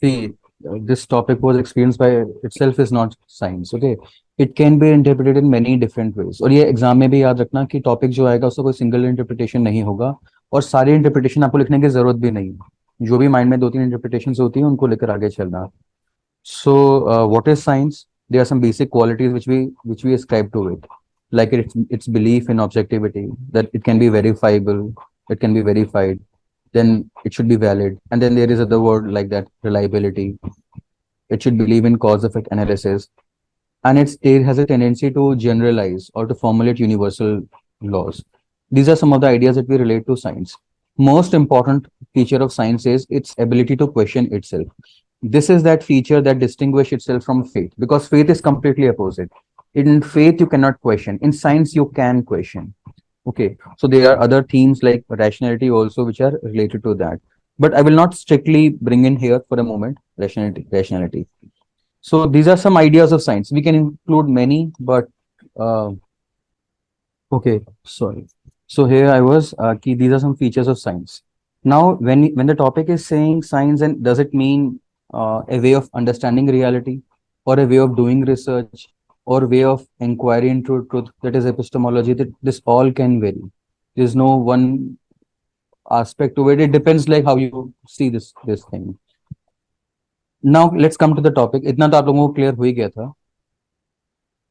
See, this topic was experienced by itself is not science. Okay, it can be interpreted in many different ways. और ये exam में भी याद रखना कि टॉपिक जो आएगा उसका कोई सिंगल इंटरप्रिटेशन नहीं होगा, और सारी इंटरप्रिटेशन आपको लिखने की जरूरत भी नहीं है। जो भी माइंड में दो तीन इंटरप्रिटेशन होती हैं उनको लेकर आगे चलना। So, what is science? There are some basic qualities which we ascribe to it, like its belief in objectivity, that it can be verifiable, it can be verified, then it should be valid, and then there is other word like that, reliability. It should believe in cause effect analysis, and it has a tendency to generalize or to formulate universal laws. These are some of the ideas that we relate to science. Most important feature of science is its ability to question itself. This is that feature that distinguishes itself from faith, because faith is completely opposite. In faith you cannot question, in science you can question. Okay, so there are other themes like rationality also which are related to that, but I will not strictly bring in here for a moment rationality. So these are some ideas of science. We can include many, but uh, okay, sorry. So here I was key. These are some features of science. Now, when the topic is saying science, and does it mean a way of understanding reality, or a way of doing research, or way of inquiry into truth, that is epistemology? That this all can vary. There's no one aspect to it. It depends like how you see this thing. Now let's come to the topic. इतना तो आप लोगों को clear हो ही गया था.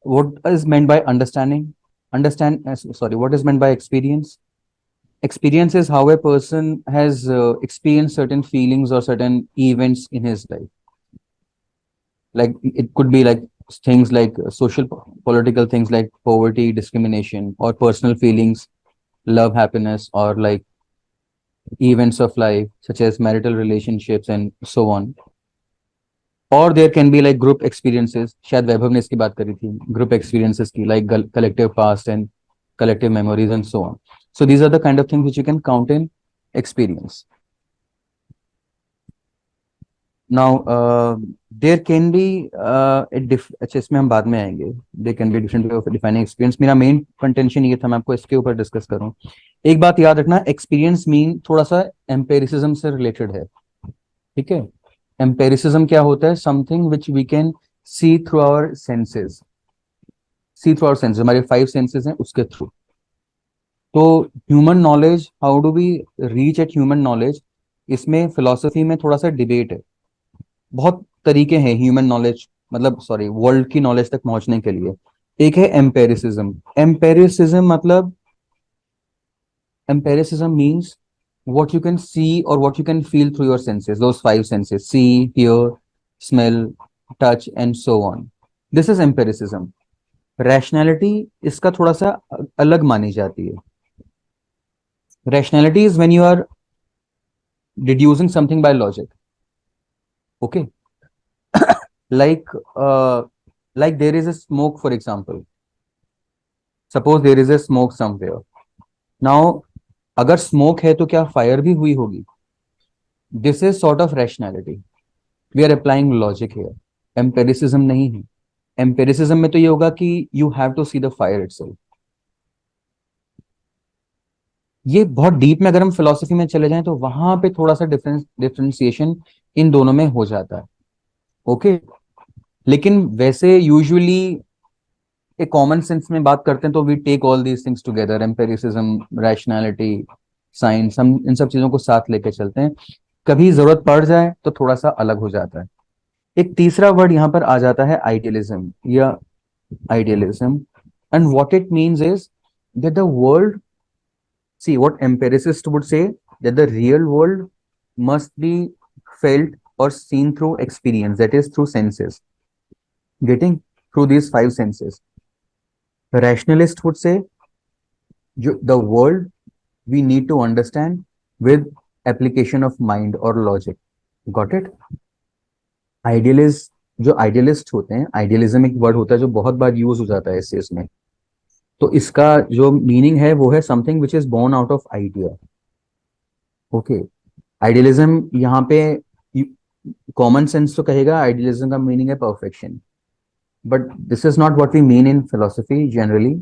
What is meant by understanding? What is meant by experience? Experience is how a person has experienced certain feelings or certain events in his life. Like it could be like things like social, political things like poverty, discrimination, or personal feelings, love, happiness, or like events of life such as marital relationships and so on. Or there can be like group experiences. शायद वैभव ने इसकी बात करी थी, group experiences की, like collective past and collective memories and so on. So these are the kind of things which you can count in experience. Now there can be अच्छा इसमें हम बाद में आएंगे. There can be different way of defining experience. मेरा main contention ये था, मैं आपको इसके ऊपर डिस्कस करूं. एक बात याद रखना, experience mean थोड़ा सा empiricism से related है. ठीक है, empiricism क्या होता है? Something which we can see through our senses. See through our senses, हमारे 5 senses हैं उसके थ्रू. तो human knowledge, how do we reach at human knowledge, इसमें फिलोसफी में थोड़ा सा डिबेट है. बहुत तरीके हैं ह्यूमन नॉलेज, मतलब सॉरी वर्ल्ड की नॉलेज तक पहुंचने के लिए. एक है एम्पेरिसिज्म. एम्पेरिसिज्म मतलब, empiricism means what you can see or what you can feel through your senses, those 5 senses: see, hear, smell, touch and so on. This is empiricism. Rationality इसका थोड़ा सा अलग मानी जाती है. Rationality is when you are deducing something by logic. Okay, like like there is a smoke, for example. Suppose there is a smoke somewhere. Now अगर smoke है तो क्या fire भी हुई होगी? This is sort of rationality. We are applying logic here. Empiricism नहीं है. Empiricism में तो ये होगा कि you have to see the fire itself. ये बहुत डीप में अगर हम फिलोसफी में चले जाएं तो वहां पे थोड़ा सा डिफरेंशिएशन इन दोनों में हो जाता है. ओके, लेकिन वैसे यूजुअली एक कॉमन सेंस में बात करते हैं तो we take all these things together, empiricism, rationality, science, हम इन सब चीजों को साथ लेके चलते हैं. कभी जरूरत पड़ जाए तो थोड़ा सा अलग हो जाता है. एक तीसरा वर्ड यहाँ पर आ जाता है आइडियलिज्म या idealism. And what it means is that the world, see what empiricists would say, that the real world must be felt or seen through experience, that is through senses, getting through these 5 senses. The rationalist would say the world we need to understand with application of mind or logic. Got it? Idealist, जो idealist होते हैं, idealism एक word होता है जो बहुत बार use हो जाता है इस में. तो इसका जो मीनिंग है वो है something which is born out of idea. Okay, idealism यहाँ पे कॉमन सेंस तो कहेगा आइडियलिज्म का मीनिंग है perfection, but this is not what we mean in philosophy generally.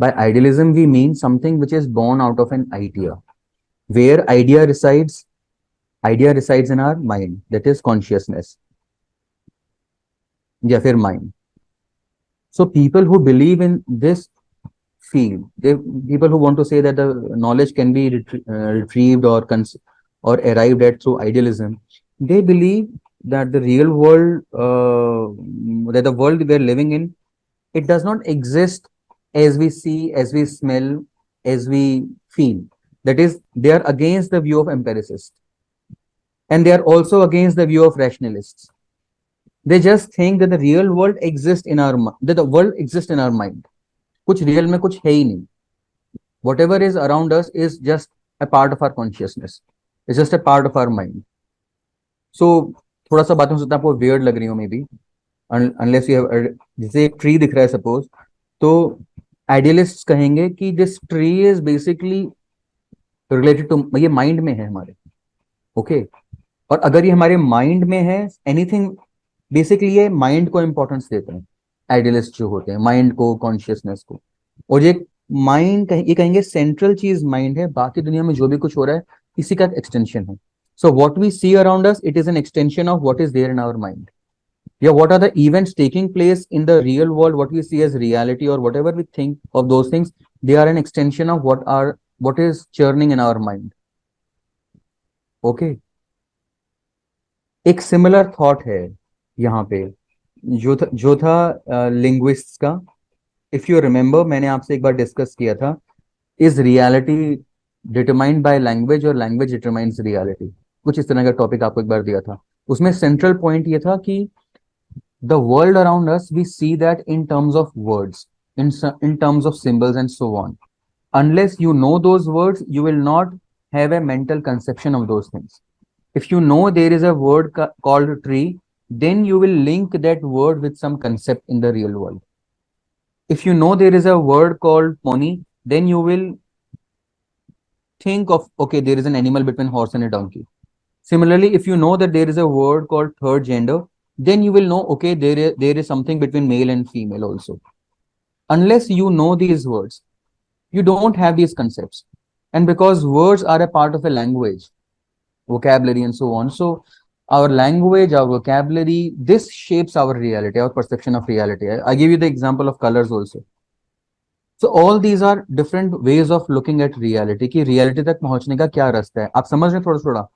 By idealism we mean something which is born out of an idea, where idea resides idea resides in our mind, that is consciousness या फिर mind. So people who believe in this field, people who want to say that the knowledge can be retrieved or or arrived at through idealism, they believe that the real world, that the world we are living in, it does not exist as we see, as we smell, as we feel. That is, they are against the view of empiricists, and they are also against the view of rationalists. They just think that the real world exists in our that the world exists in our mind. कुछ real में कुछ है ही नहीं. Whatever is around us is just a part of our consciousness. It's just a part of our mind. So थोड़ा सा बातें हो सकता है आपको weird लग रही हो may be, unless you have, जैसे एक ट्री दिख रहा है सपोज, तो आइडियलिस्ट कहेंगे कि this tree is basically related to, ये माइंड में है हमारे. Okay okay? और अगर ये हमारे माइंड में है एनीथिंग, बेसिकली ये माइंड को इंपॉर्टेंस देते हैं आइडियलिस्ट जो होते हैं, माइंड को, कॉन्शियसनेस को. और ये माइंड ये कहेंगे सेंट्रल चीज माइंड है, बाकी दुनिया में जो भी कुछ हो रहा है इसी का एक्सटेंशन है. So what we see around us, it is an extension of what is there in our mind. या what are the events taking place in the real world, what we see as reality और whatever we think of those things, they are an extension of what is churning in our mind. Okay, एक similar thought है यहाँ पे जो था linguists का. If you remember, मैंने आपसे एक बार डिस्कस किया था, is reality determined by language और लैंग्वेज डिटरमाइंस रियलिटी, कुछ इस तरह का टॉपिक आपको एक बार दिया था. उसमें सेंट्रल पॉइंट ये था कि the world around us we see that in terms of words, in terms of symbols and so on. Unless you know those words, you will not have a mental conception of those things. If you know there is a word called tree, then you will link that word with some concept in the real world. If you know there is a word called pony, then you will think of, okay, there is an animal between horse and a donkey. Similarly, if you know that there is a word called third gender, then you will know, okay, there is something between male and female also. Unless you know these words, you don't have these concepts. And because words are a part of a language, vocabulary and so on, so our language, our vocabulary, this shapes our reality, our perception of reality. I give you the example of colors also. So all these are different ways of looking at reality, कि reality तक पहुंचने का क्या रास्ता है. आप समझ रहे हैं थोड़ा थोड़ा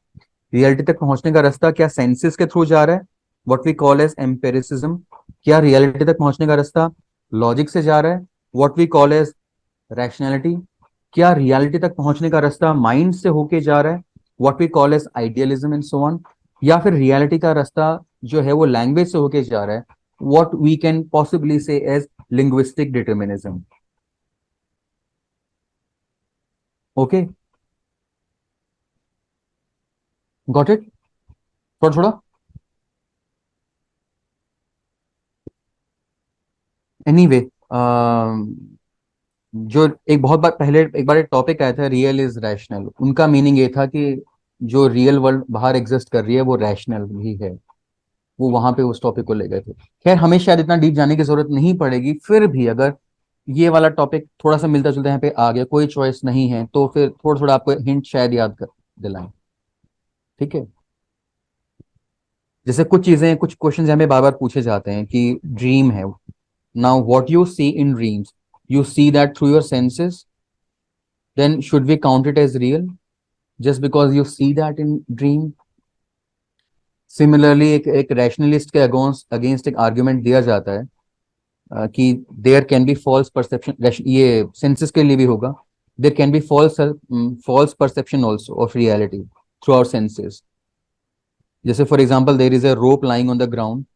reality तक पहुंचने का रास्ता क्या senses के थ्रू जा रहा है, what we call as empiricism. क्या reality तक पहुंचने का रास्ता logic से जा रहा है, what we call as rationality. क्या reality तक पहुंचने का रास्ता mind से होके जा रहा है, what we call as idealism and so on. या फिर reality का रास्ता जो है वो language से होके जा रहा है, what we can possibly say as linguistic determinism. Okay, got it? थोड़ा थोड़ा. Anyway, जो एक बहुत बार पहले एक बार एक टॉपिक आया था, रियल इज रैशनल. उनका मीनिंग ये था कि जो रियल वर्ल्ड बाहर एग्जिस्ट कर रही है वो रैशनल भी है. वो वहां पे उस टॉपिक को ले गए थे. खैर, हमें शायद इतना डीप जाने की जरूरत नहीं पड़ेगी. फिर भी अगर ये वाला टॉपिक थोड़ा सा मिलता जुलता यहाँ पे आ गया, कोई चॉइस नहीं है, तो फिर थोड़ा थोड़ा आपको हिंट शायद याद कर दिलाएं. ठीक है. जैसे कुछ चीजें, कुछ क्वेश्चन हमें बार बार पूछे जाते हैं कि ड्रीम है. Now what you see in dreams, you see that through your senses, then should we count it as real just because you see that in dream? Similarly, एक rationalist के against एक argument दिया जाता है कि there can be false perception. ये senses के लिए भी होगा. There can be false perception also of reality through our senses. जैसे for example, there is a rope lying on the ground,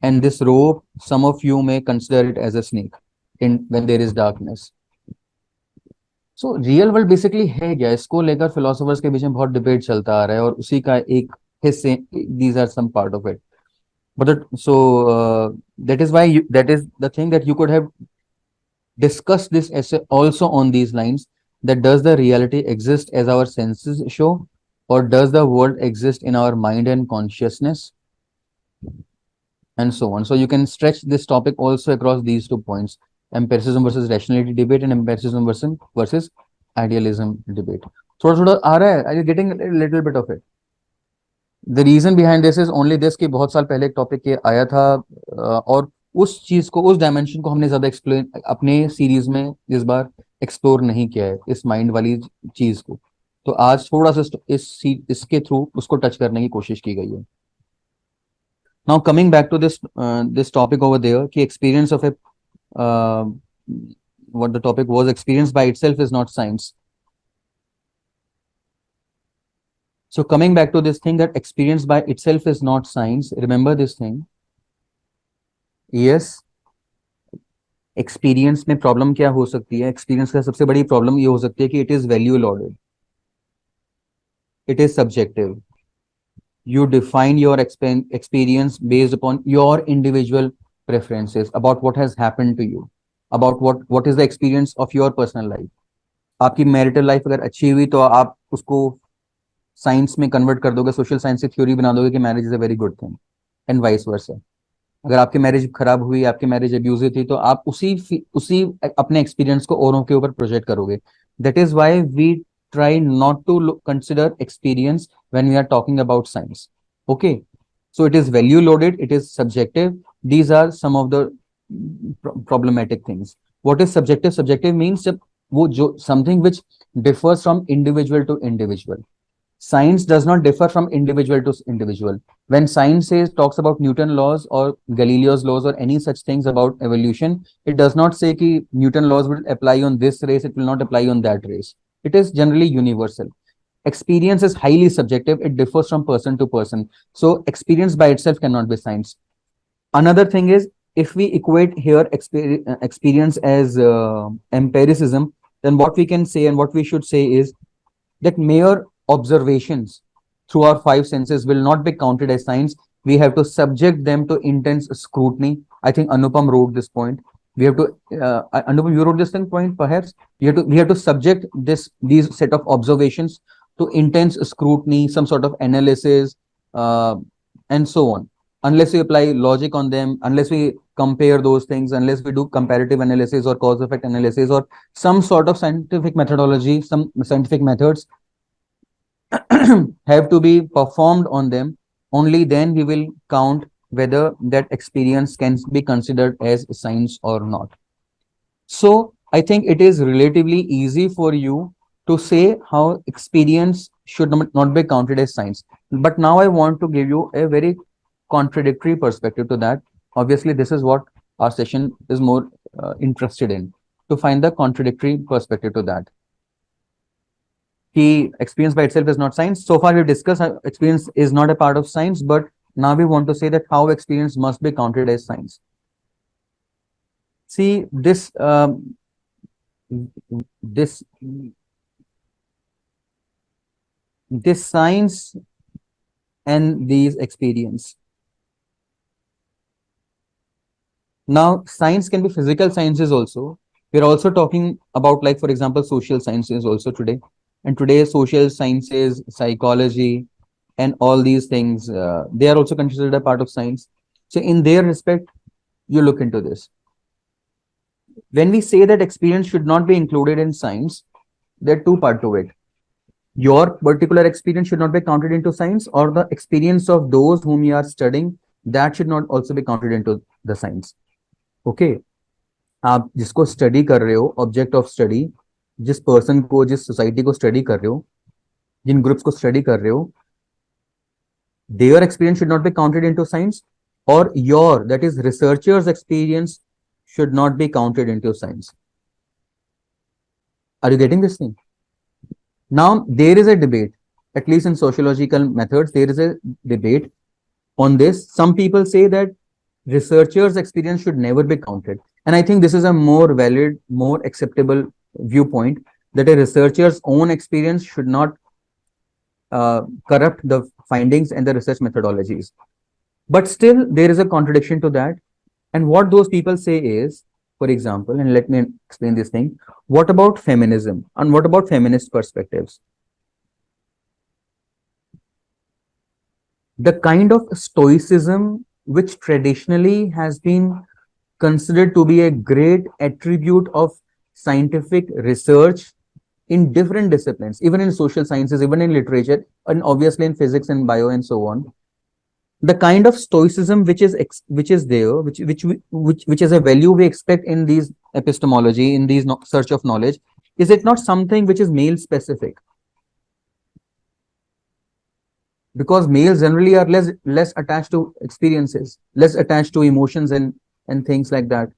and this rope, some of you may consider it as a snake when there is darkness. So real world basically है क्या, इसको लेकर philosophers के बीच में बहुत debate चलता आ रहा है, और उसी का एक हिस्से, these are some part of it. But so that is the thing that you could have discussed this essay also on these lines, that does the reality exist as our senses show, or does the world exist in our mind and consciousness, and so on. So you can stretch this topic also across these 2 points: empiricism versus rationality debate and empiricism versus idealism debate. थोड़ा थोड़ा आ रहा है? Are you getting a little bit of it? The reason behind this is only this कि बहुत साल पहले एक topic ये आया था, और उस चीज को, उस डायमेंशन को हमने ज्यादा एक्सप्लेन अपने सीरीज में इस बार एक्सप्लोर नहीं किया है, इस माइंड वाली चीज को। तो आज थोड़ा सा इसके थ्रू उसको टच करने की कोशिश की गई है। Now coming back to this topic over there कि experience of a what the topic was, experience by itself is not science. So coming back to this thing that experience by itself is not science, remember this thing. Yes, experience में problem क्या हो सकती है? Experience का सबसे बड़ी problem ये हो सकती है कि it is value loaded, it is subjective. You define your experience based upon your individual preferences about what has happened to you, about what is the experience of your personal life. आपकी marital life अगर अच्छी हुई तो आप उसको science में convert कर दोगे, सोशल साइंस की थ्योरी बना दोगे कि marriage is a very good thing, and vice versa. अगर आपकी मैरिज खराब हुई, आपकी मैरिज अब्यूजिव थी, तो आप उसी अपने एक्सपीरियंस को औरों के ऊपर प्रोजेक्ट करोगे। That is why we try not to consider experience when we are talking about science. Okay, so it is value loaded, it is subjective. These are some of the problematic things. What is subjective? Subjective means जब वो जो something which differs from individual to individual. Science does not differ from individual to individual. When science talks about Newton laws or Galileo's laws or any such things about evolution, it does not say that Newton laws will apply on this race, it will not apply on that race. It is generally universal. Experience is highly subjective, it differs from person to person. So experience by itself cannot be science. Another thing is, if we equate here experience as empiricism, then what we can say and what we should say is that mere observations through our five senses will not be counted as science. We have to subject them to intense scrutiny. I think Anupam wrote this point. We have to, Anupam, you wrote this thing point, perhaps. We have to subject these set of observations to intense scrutiny, some sort of analysis, uh, and so on. Unless we apply logic on them, unless we compare those things, unless we do comparative analysis or cause effect analysis or some sort of scientific methodology, some scientific methods have to be performed on them, only then we will count whether that experience can be considered as science or not. So I think it is relatively easy for you to say how experience should not be counted as science. But now I want to give you a very contradictory perspective to that. Obviously, this is what our session is more interested in, to find the contradictory perspective to that. Experience by itself is not science. So far, we've discussed how experience is not a part of science, but now we want to say that how experience must be counted as science. See, this science and these experience. Now, science can be physical sciences also. We're also talking about, like, for example, social sciences also today. And today, social sciences, psychology, and all these things, they are also considered a part of science. So in their respect, you look into this. When we say that experience should not be included in science, there are two parts to it. Your particular experience should not be counted into science, or the experience of those whom you are studying, that should not also be counted into the science. Okay? आप जिसको study कर रहे हो, object of study, जिस person को, जिस society को study कर रहे हो, जिन ग्रुप्स को स्टडी कर रहे हो, their experience should not be counted into science, or your, that is researcher's experience, should not be counted into science. Are you getting this thing? Now, there is a debate, at least in sociological methods, there is a debate on this. Some people say that researcher's experience should never be counted. And I think this is a more valid, more acceptable viewpoint, that a researcher's own experience should not corrupt the findings and the research methodologies. But still, there is a contradiction to that. And what those people say is, for example, and let me explain this thing, what about feminism? And what about feminist perspectives? The kind of stoicism which traditionally has been considered to be a great attribute of scientific research in different disciplines, even in social sciences, even in literature, and obviously in physics and bio and so on. The kind of stoicism which is there, which is a value we expect in these epistemology, in these search of knowledge, is it not something which is male specific? Because males generally are less attached to experiences, less attached to emotions and things like that.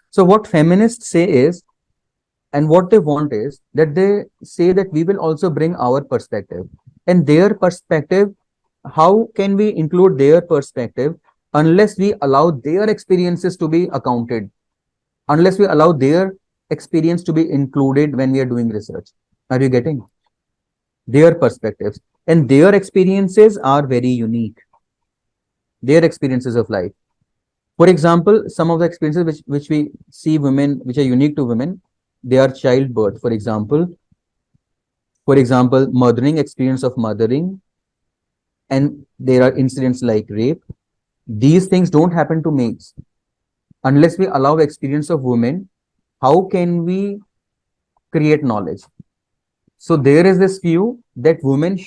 So what feminists say is, and what they want is that they say that we will also bring our perspective, and their perspective, how can we include their perspective unless we allow their experiences to be accounted, unless we allow their experience to be included when we are doing research? Are you getting? Their perspectives and their experiences are very unique, their experiences of life. For example, some of the experiences which we see women, which are unique to women, they are childbirth, for example, mothering, experience of mothering, and there are incidents like rape. These things don't happen to males. Unless we allow experience of women, how can we create knowledge? So there is this view that women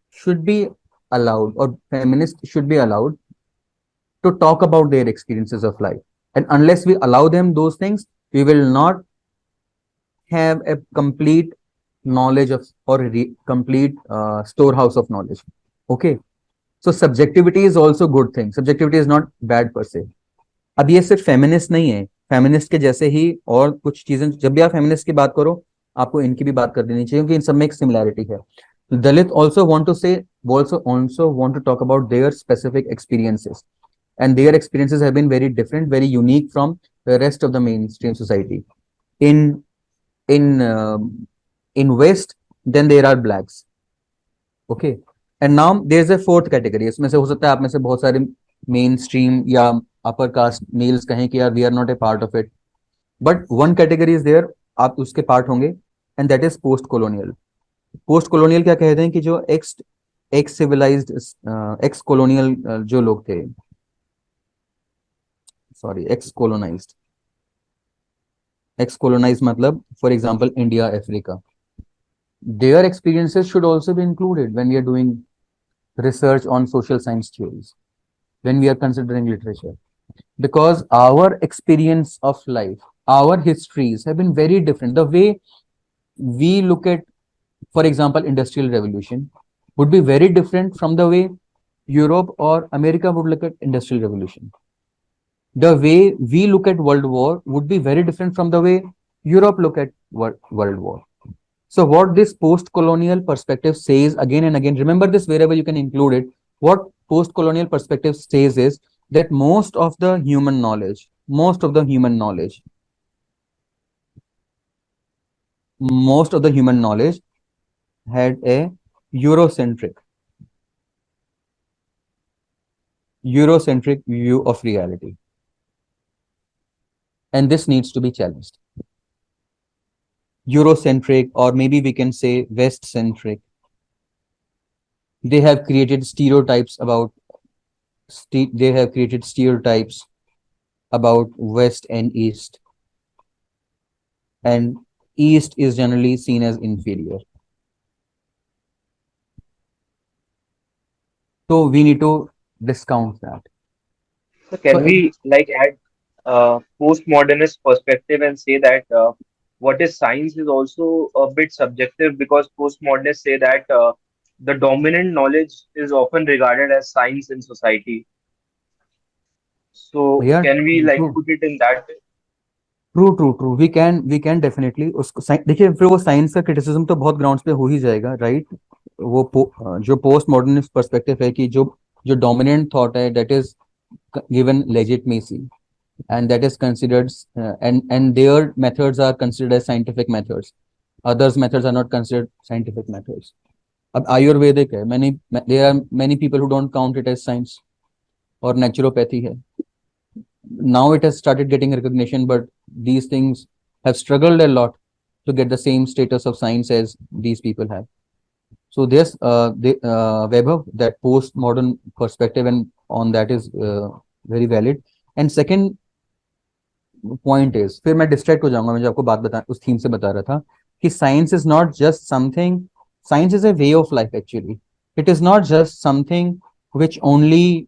should be allowed, or feminists should be allowed to talk about their experiences of life. And unless we allow them those things, we will not have a complete knowledge of, or complete storehouse of knowledge. Okay. So subjectivity is also good thing. Subjectivity is not bad per se. अब ये सिर्फ feminist नहीं है, feminist के जैसे ही और कुछ चीजें, जब भी आप फेमिनिस्ट की बात करो आपको इनकी भी बात कर देनी चाहिए, क्योंकि इन सब में एक सिमिलैरिटी है. दलित also want to say, also want to talk about their specific experiences, and their experiences have been very different, very unique from the rest of the mainstream society. In in in West, then there are blacks. Okay. And now there's a fourth category. इसमें से हो सकता है आप में से बहुत सारे मेन स्ट्रीम या अपर कास्ट मेल्स कहें कि यार we are not a part of it, but one category is there, आप उसके पार्ट होंगे, and that is post colonial. Post colonial क्या कहते हैं कि जो ex ex civilized, ex colonial जो लोग थे, सॉरी एक्स कॉलोनाइज्ड मतलब for example India, Africa, their experiences should also be included when we are doing research on social science theories, when we are considering literature, because our experience of life, our histories have been very different. The way we look at, for example, industrial revolution would be very different from the way Europe or America would look at industrial revolution. The way we look at World War would be very different from the way Europe look at World War. So what this post-colonial perspective says again and again, remember this wherever you can include it, what post-colonial perspective says is that most of the human knowledge had a Eurocentric view of reality. And this needs to be challenged. Eurocentric, or maybe we can say West-centric. They have created stereotypes about West and East, and East is generally seen as inferior. So we need to discount that. So can we like add postmodernist perspective and say that what is science is also a bit subjective, because postmodernists say that the dominant knowledge is often regarded as science in society. So Yeah, can we like true. put it in that way? True. We can definitely उसको देखिए, फिर वो science का criticism तो बहुत grounds पे हो ही जाएगा, राइट? जो पोस्ट मॉडर्निस्ट पर्सपेक्टिव है कि जो डोमिनेंट थॉट है, that is given legitimacy, and that is considered, and their methods are considered as scientific methods. Others methods are not considered scientific methods. अब आयुर्वेदिक है, there are many people who don't count it as science. और naturopathy है, now it has started getting recognition, but these things have struggled a lot to get the same status of science as these people have. So this Vaibhav, that postmodern perspective and on that is very valid. And second point is, फिर मैं distract हो जाऊंगा, मैं जो आपको बात बता उस थीम से बता रहा था कि science is not just something, science is a way of life actually. It is not just something which only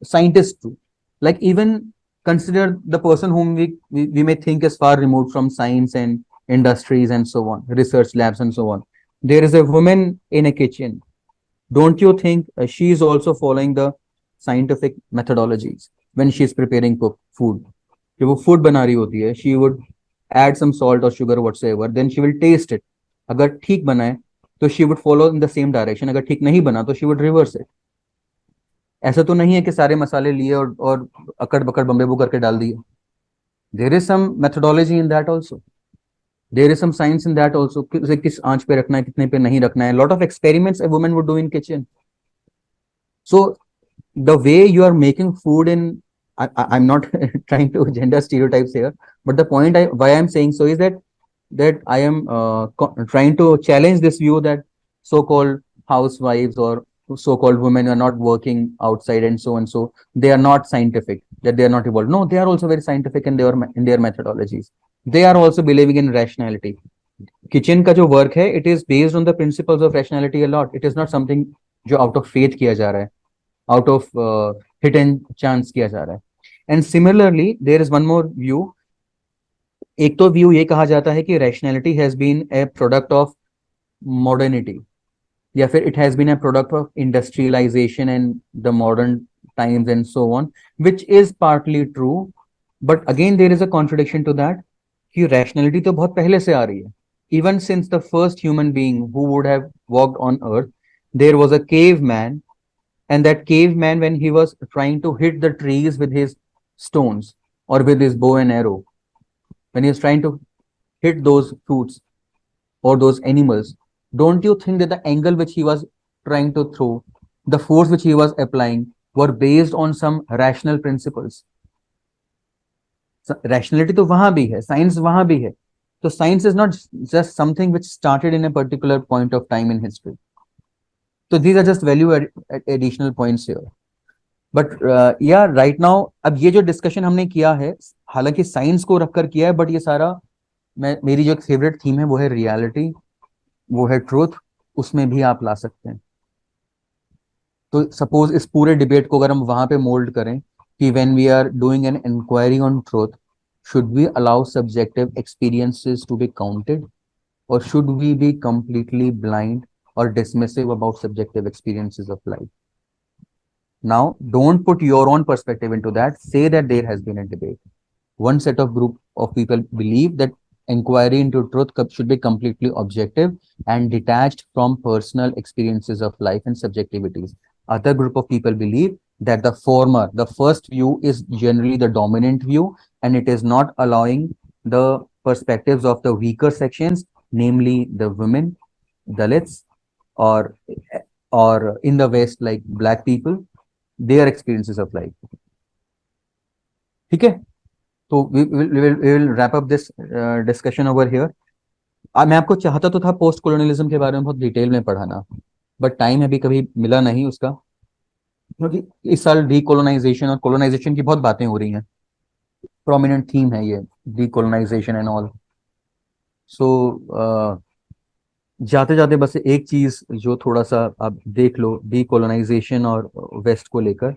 scientists do. Like even consider the person whom we may think is far removed from science and industries and so on, research labs and so on. There is a woman in a kitchen. Don't you think she is also following the scientific methodologies when she is preparing food? जब वो food बना रही होती है, she would add some salt or sugar whatsoever, then she will taste it. अगर ठीक बना है तो she would follow in the same direction. अगर ठीक नहीं बना तो she would reverse it. ऐसा तो नहीं है कि सारे मसाले लिए और अकड़ बकड़ बम्बे बू करके डाल दिए. There is some methodology in that also. There is some science in that also. किस आंच पे रखना है, कितने पे नहीं रखना है. Lot of experiments a woman would do in kitchen. So the way you are making food in, I'm not trying to gender stereotypes here, but the point why I'm saying so is that I am trying to challenge this view that so-called housewives or so-called women are not working outside and so they are not scientific, that they are not evolved. No, they are also very scientific in their methodologies. They are also believing in rationality. Kitchen का जो work है, it is based on the principles of rationality a lot. It is not something जो out of faith किया जा रहा है, out of hit and chance किया जा रहा है. And similarly there is one more view. एक तो व्यू ये कहा जाता है कि rationality has been a product of modernity, या फिर it has been a product of industrialisation and the modern times and so on, which is partly true. But again there is a contradiction to that कि rationality तो बहुत पहले से आ रही है. Even since the first human being who would have walked on earth, there was a caveman, and that caveman, when he was trying to hit the trees with his stones or with his bow and arrow, when he was trying to hit those fruits or those animals, don't you think that the angle which he was trying to throw, the force which he was applying, were based on some rational principles? Rationality तो वहां भी है, science वहां भी है. So science is not just something which started in a particular point of time in history. So these are just value additional points here. But yeah, right now अब ये जो डिस्कशन हमने किया है, हालांकि साइंस को रखकर किया है, बट ये सारा मेरी जो एक फेवरेट थीम है वो है रियलिटी, वो है ट्रूथ. उसमें भी आप ला सकते हैं. तो सपोज इस पूरे डिबेट को अगर हम वहां पे मोल्ड करें कि when we are doing an inquiry on truth, should we allow subjective experiences to be counted, or should we be completely blind or dismissive about subjective experiences of life? Now, don't put your own perspective into that. Say that there has been a debate. One set of group of people believe that inquiry into truth should be completely objective and detached from personal experiences of life and subjectivities. Other group of people believe that the former, the first view, is generally the dominant view, and it is not allowing the perspectives of the weaker sections, namely the women, Dalits, or in the West, like black people, their experiences of life. ठीक है. तो we will wrap up this discussion over here. मैं आपको चाहता तो था post colonialism के बारे में बहुत डिटेल में पढ़ाना, बट टाइम अभी कभी मिला नहीं उसका, क्योंकि इस साल डीकोलोनाइजेशन और कोलोनाइजेशन की बहुत बातें हो रही हैं. प्रोमिनेंट थीम है ये डीकोलोनाइजेशन एंड ऑल. सो जाते जाते बस एक चीज जो थोड़ा सा आप देख लो डीकोलोनाइजेशन और वेस्ट को लेकर,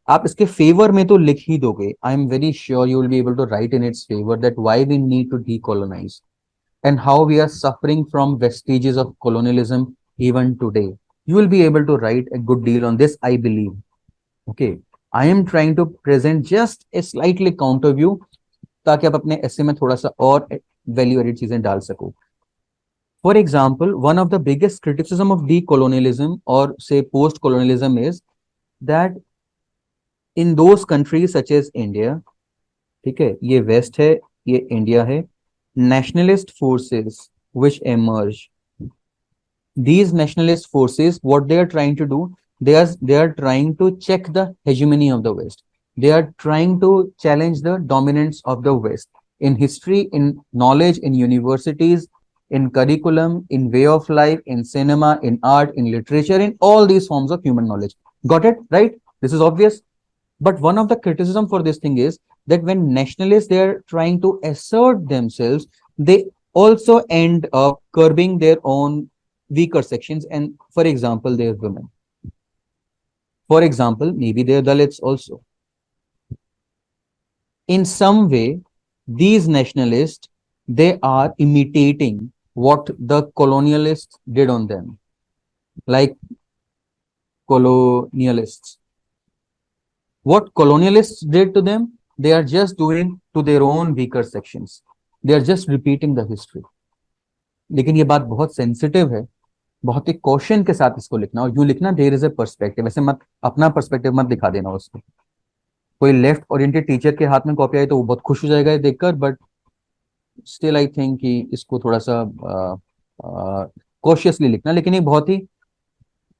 आप इसके फेवर में तो लिख ही दोगे. I am very sure you will be able to write in its favour that why we need to decolonise and how we are suffering from vestiges of colonialism even today. You will be able to write a good deal on this, I believe. Okay, I am trying to present just a slightly counter view ताकि आप अपने essay में थोड़ा सा और value added चीजें डाल सको. For example, one of the biggest criticism of decolonialism or say post colonialism is that in those countries such as India, ठीक है, ये वेस्ट है, ये इंडिया है, nationalist forces which emerge, these nationalist forces, what they are trying to do, they are trying to check the hegemony of the West. They are trying to challenge the dominance of the West in history, in knowledge, in universities, in curriculum, in way of life, in cinema, in art, in literature, in all these forms of human knowledge. Got it right? This is obvious. But one of the criticism for this thing is that when nationalists, they are trying to assert themselves, they also end up curbing their own weaker sections, and for example their women, for example maybe their Dalits also. In some way these nationalists, they are imitating what the colonialists did on them, like colonialists. What colonialists did to them, they are just doing to their own weaker sections. They are just repeating the history. लेकिन ये बात बहुत sensitive है, बहुत ही caution के साथ इसको लिखना, और यूं लिखना देयर इज ए पर्सपेक्टिव, ऐसे मत अपना पर्सपेक्टिव मत दिखा देना उसको। कोई लेफ्ट ओरिएंटेड टीचर के हाथ में कॉपी आई तो वो बहुत खुश हो जाएगा ये देखकर, बट स्टिल आई थिंक कि इसको थोड़ा सा कॉशियसली लिखना, लेकिन ये बहुत ही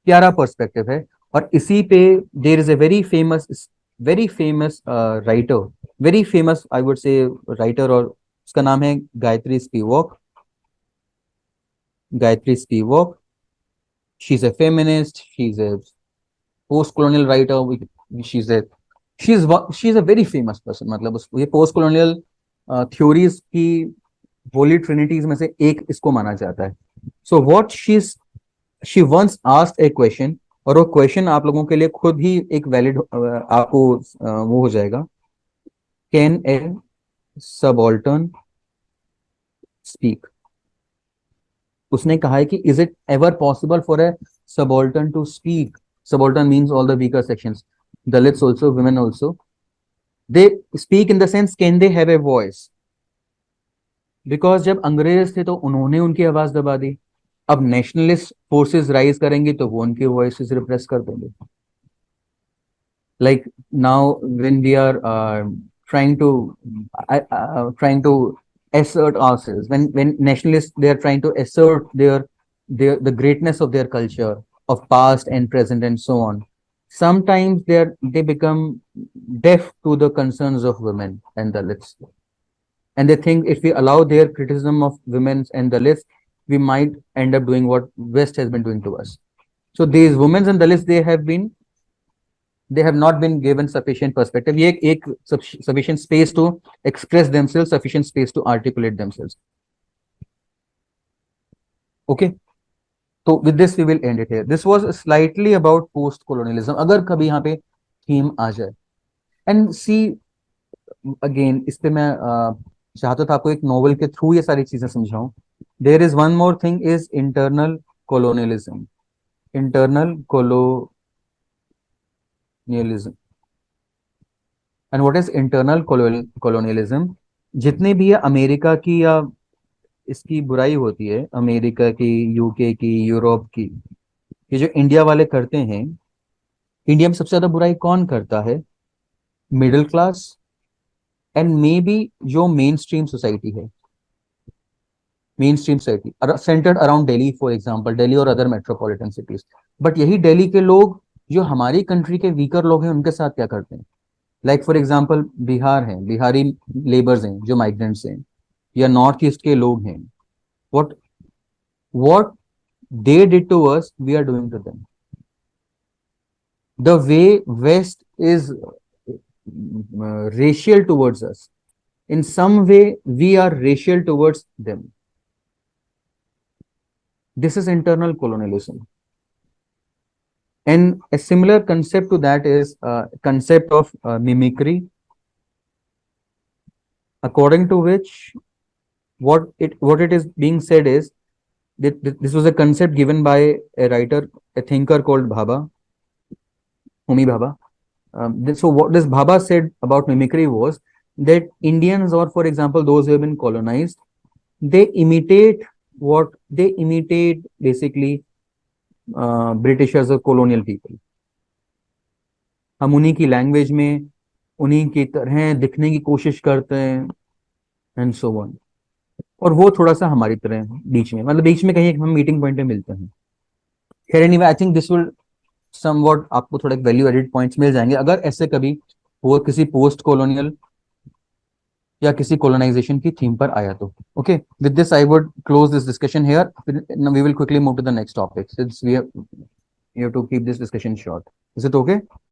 प्यारा पर्सपेक्टिव है। और इसी पे there is a very famous writer, very famous I would say writer, और उसका नाम है Gayatri Spivak. Gayatri Spivak, she is a feminist, she is a post colonial writer, she's a she's a very famous person, मतलब ये post colonial theories की होली ट्रिनिटीज में से एक इसको माना जाता है। So what she once asked a question, और वो क्वेश्चन आप लोगों के लिए खुद ही एक वैलिड आपको वो हो जाएगा, कैन ए सबाल्टर्न स्पीक। उसने कहा है कि is it ever possible for a subaltern to speak. Subaltern means all the weaker sections, Dalits also, women also, they speak in the sense can they have a voice, because जब अंग्रेज थे तो उन्होंने उनकी आवाज दबा दी, अब नेशनलिस्ट फोर्सेस राइज करेंगे तो वो उनकी वॉइसेस रिप्रेस कर देंगे। like now when we are trying to assert ourselves, when nationalists they are trying to assert their the greatness of their culture, of past and present and so on, sometimes they become deaf to the concerns of women and Dalits, and they think if we allow their criticism of women and Dalits, we might end up doing what West has been doing to us. So these women and Dalits, they have not been given sufficient perspective, एक sufficient space to express themselves, sufficient space to articulate themselves. Okay, so with this we will end it here. This was slightly about post colonialism, अगर कभी यहाँ पे theme आ जाए, and see again इस पे मैं चाहता था आपको एक नॉवल के थ्रू ये सारी चीजें समझाऊं। There is one more thing is internal colonialism, internal colonialism. And what is internal colonialism? जितने भी ये अमेरिका की या इसकी बुराई होती है, अमेरिका की, यूके की, यूरोप की, ये जो इंडिया वाले करते हैं, इंडिया में सबसे ज्यादा बुराई कौन करता है? Middle class and may be जो मेन स्ट्रीम सोसाइटी है, main stream society centred around Delhi, for example Delhi और अदर मेट्रोपॉलिटन सिटीज। बट यही दिल्ली के लोग जो हमारी कंट्री के वीकर लोग हैं उनके साथ क्या करते हैं? लाइक फॉर एग्जाम्पल बिहार है, बिहारी लेबर्स हैं जो माइग्रेंट्स हैं, या नॉर्थ ईस्ट के लोग हैं, what what they did to us we are doing to them. The way West is racial towards us, in some way we are racial towards them. This is internal colonialism. And a similar concept to that is concept of mimicry, according to which what it is being said is that this was a concept given by a writer, a thinker called Bhabha, Homi Bhabha. So what this Bhabha said about mimicry was that Indians, or for example those who have been colonized, they imitate basically Britishers or colonial people. हम उन्हीं की language में उन्हीं की तरह दिखने की कोशिश करते हैं एंड सो ऑन, और वो थोड़ा सा हमारी तरह बीच में, मतलब बीच में कहीं हम मीटिंग पॉइंट पे मिलते हैं। खैर anyway I think this will somewhat आपको थोड़े वैल्यू एडेड पॉइंट्स मिल जाएंगे अगर ऐसे कभी वो किसी पोस्ट कॉलोनियल या किसी कॉलोनाइजेशन की थीम पर आया तो। Okay, with this I would close this discussion here, we will quickly move to the next topic since we have to keep this discussion short. Is it okay?